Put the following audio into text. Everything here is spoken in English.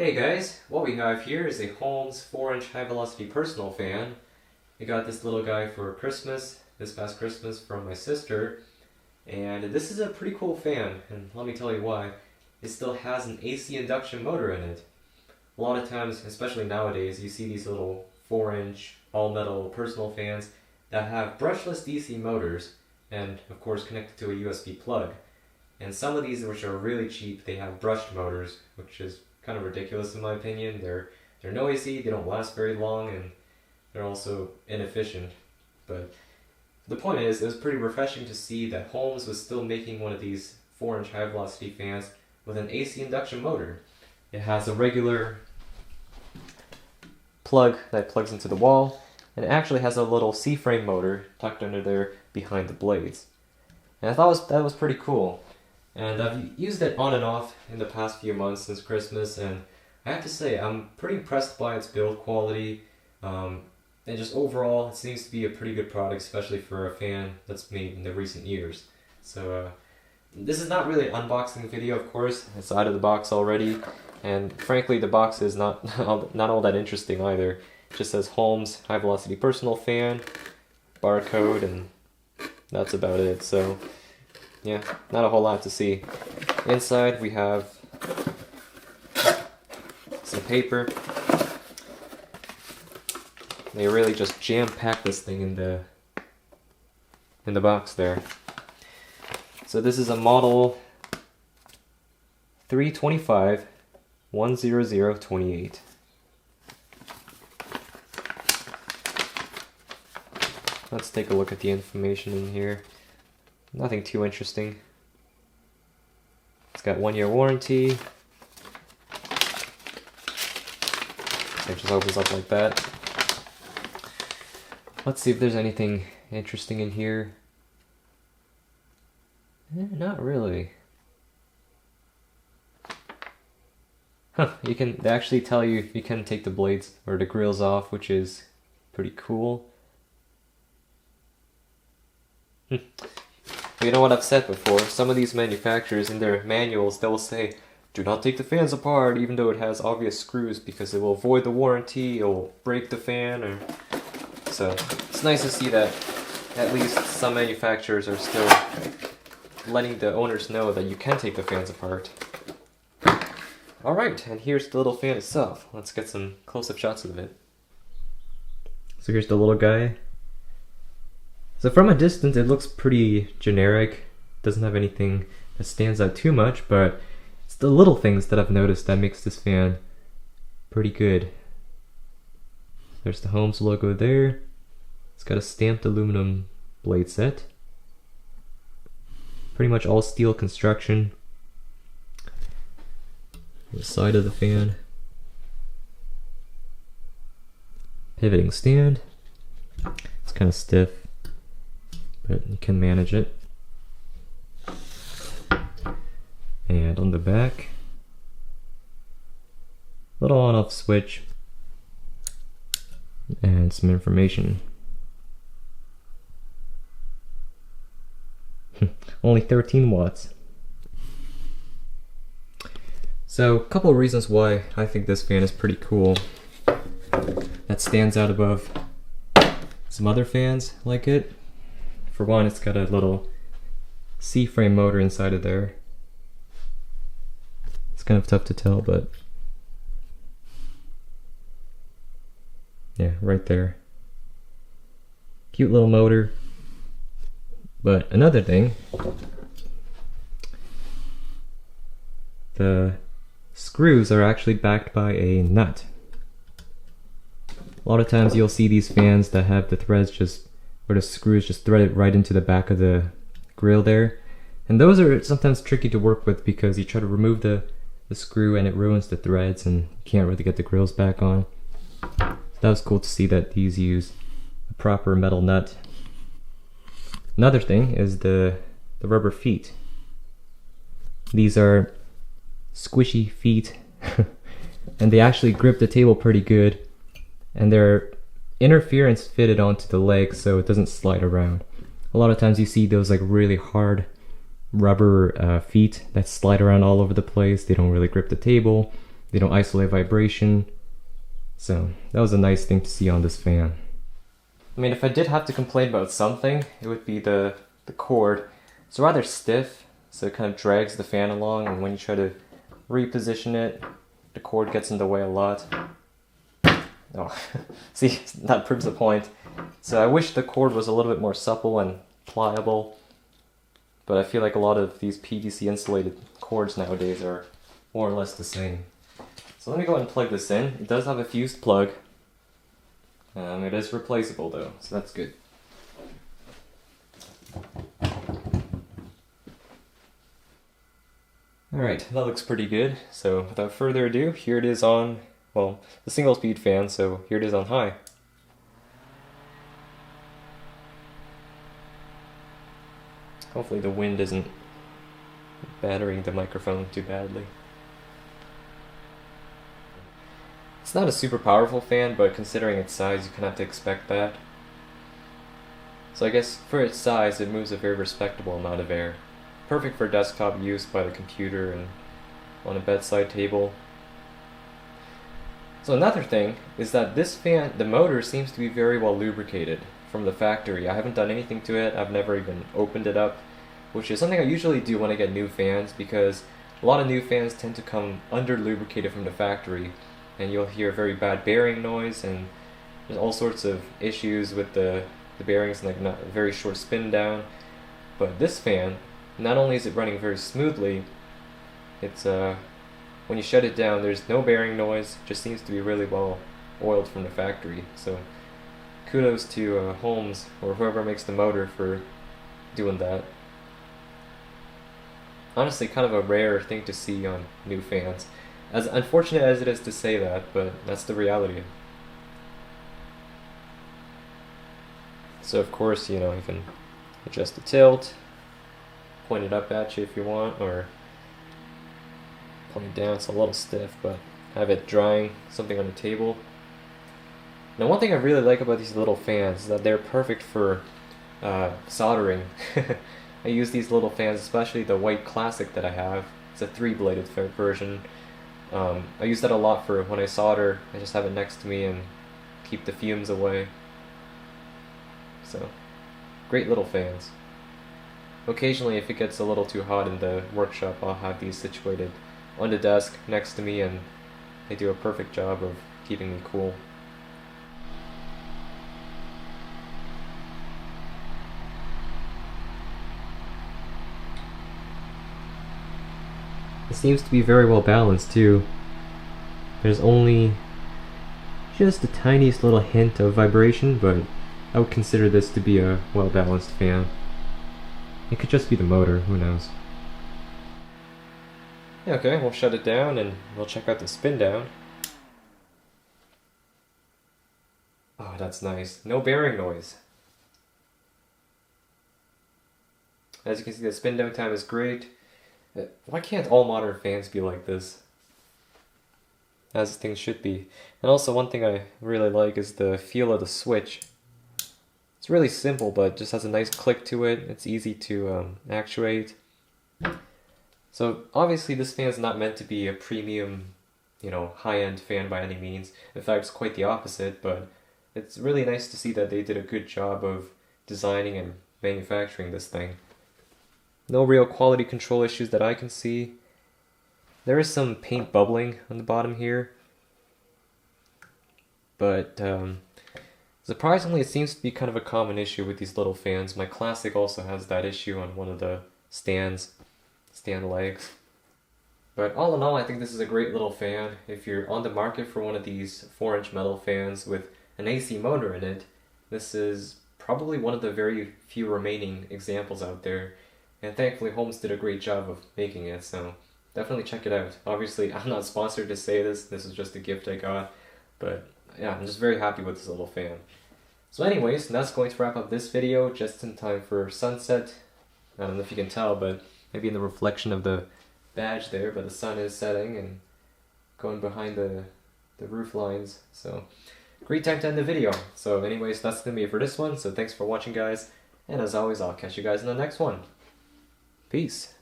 Hey guys, what we have here is a Holmes 4-inch high-velocity personal fan. I got this little guy for Christmas, this past Christmas, from my sister, and this is a pretty cool fan, and let me tell you why. It still has an AC induction motor in it. A lot of times, especially nowadays, you see these little 4-inch all-metal personal fans that have brushless DC motors, and of course connected to a USB plug. And some of these, which are really cheap, they have brushed motors, which is kind of ridiculous in my opinion. They're noisy, they don't last very long, and they're also inefficient. But the point is, it was pretty refreshing to see that Holmes was still making one of these 4-inch high velocity fans with an AC induction motor. It has a regular plug that plugs into the wall, and it actually has a little C-frame motor tucked under there behind the blades. And I thought that was pretty cool. And I've used it on and off in the past few months since Christmas, and I have to say I'm pretty impressed by its build quality, and just overall it seems to be a pretty good product, especially for a fan that's made in the recent years. So this is not really an unboxing video, of course. It's out of the box already, and frankly the box is not all that interesting either. It just says Holmes high velocity personal fan, barcode, and that's about it. So yeah, not a whole lot to see. Inside we have some paper. They really just jam-packed this thing in the box there. So this is a model 325 10028. Let's take a look at the information in here. Nothing too interesting. It's got 1-year warranty. It just opens up like that. Let's see if there's anything interesting in here. Not really. Huh, they actually tell you you can take the blades or the grills off, which is pretty cool. You know what I've said before, some of these manufacturers in their manuals, they'll say, do not take the fans apart even though it has obvious screws because it will void the warranty, it will break the fan, So it's nice to see that at least some manufacturers are still letting the owners know that you can take the fans apart. Alright, and here's the little fan itself. Let's get some close-up shots of it. So here's the little guy. So from a distance it looks pretty generic, doesn't have anything that stands out too much, but it's the little things that I've noticed that makes this fan pretty good. There's the Holmes logo there. It's got a stamped aluminum blade set. Pretty much all steel construction. The side of the fan. Pivoting stand. It's kind of stiff, but you can manage it. And on the back, little on-off switch and some information. Only 13 watts. So a couple of reasons why I think this fan is pretty cool that stands out above some other fans like it. For one, it's got a little C-frame motor inside of there. It's kind of tough to tell, but yeah, right there. Cute little motor. But another thing, the screws are actually backed by a nut. A lot of times you'll see these fans that have the threads or the screws just threaded right into the back of the grill there. And those are sometimes tricky to work with because you try to remove the screw and it ruins the threads and you can't really get the grills back on. So that was cool to see that these use a proper metal nut. Another thing is the rubber feet. These are squishy feet and they actually grip the table pretty good, and they're interference fitted onto the leg so it doesn't slide around. A lot of times you see those like really hard rubber feet that slide around all over the place. They don't really grip the table. They don't isolate vibration. So that was a nice thing to see on this fan. I mean, if I did have to complain about something, it would be the cord. It's rather stiff, so it kind of drags the fan along, and when you try to reposition it, the cord gets in the way a lot. Oh, see, that proves the point. So I wish the cord was a little bit more supple and pliable, but I feel like a lot of these PVC insulated cords nowadays are more or less the same. So let me go ahead and plug this in. It does have a fused plug. It is replaceable though, so that's good. Alright, that looks pretty good. So without further ado, here it is on, well, the single speed fan, so here it is on high. Hopefully the wind isn't battering the microphone too badly. It's not a super powerful fan, but considering its size, you kind of have to expect that. So I guess for its size, it moves a very respectable amount of air. Perfect for desktop use by the computer and on a bedside table. So another thing is that this fan, the motor seems to be very well lubricated from the factory. I haven't done anything to it, I've never even opened it up, which is something I usually do when I get new fans, because a lot of new fans tend to come under lubricated from the factory, and you'll hear very bad bearing noise, and there's all sorts of issues with the bearings, like not a very short spin down. But this fan, not only is it running very smoothly, it's when you shut it down, there's no bearing noise, just seems to be really well oiled from the factory. So kudos to Holmes, or whoever makes the motor, for doing that. Honestly, kind of a rare thing to see on new fans. As unfortunate as it is to say that, but that's the reality. So of course, you know, you can adjust the tilt, point it up at you if you want, or point it down. It's a little stiff, but have it drying something on the table. Now, one thing I really like about these little fans is that they're perfect for soldering. I use these little fans, especially the white classic that I have. It's a 3-bladed version. I use that a lot for when I solder. I just have it next to me and keep the fumes away. So, great little fans. Occasionally, if it gets a little too hot in the workshop, I'll have these situated on the desk next to me, and they do a perfect job of keeping me cool. It seems to be very well balanced too. There's only just the tiniest little hint of vibration, but I would consider this to be a well balanced fan. It could just be the motor, who knows. Yeah, okay, we'll shut it down and we'll check out the spin down. Oh, that's nice. No bearing noise. As you can see, the spin down time is great. Why can't all modern fans be like this? As things should be. And also, one thing I really like is the feel of the switch. It's really simple, but just has a nice click to it. It's easy to actuate. So obviously this fan is not meant to be a premium, you know, high-end fan by any means. In fact, it's quite the opposite, but it's really nice to see that they did a good job of designing and manufacturing this thing. No real quality control issues that I can see. There is some paint bubbling on the bottom here, but surprisingly it seems to be kind of a common issue with these little fans. My Classic also has that issue on one of the stand legs. But all in all, I think this is a great little fan. If you're on the market for one of these 4-inch metal fans with an AC motor in it, this is probably one of the very few remaining examples out there. And thankfully Holmes did a great job of making it, so definitely check it out. Obviously, I'm not sponsored to say this is just a gift I got, but yeah, I'm just very happy with this little fan. So anyways, that's going to wrap up this video just in time for sunset. I don't know if you can tell, but maybe in the reflection of the badge there, but the sun is setting and going behind the roof lines, so great time to end the video. So anyways, that's going to be it for this one, so thanks for watching guys, and as always, I'll catch you guys in the next one. Peace.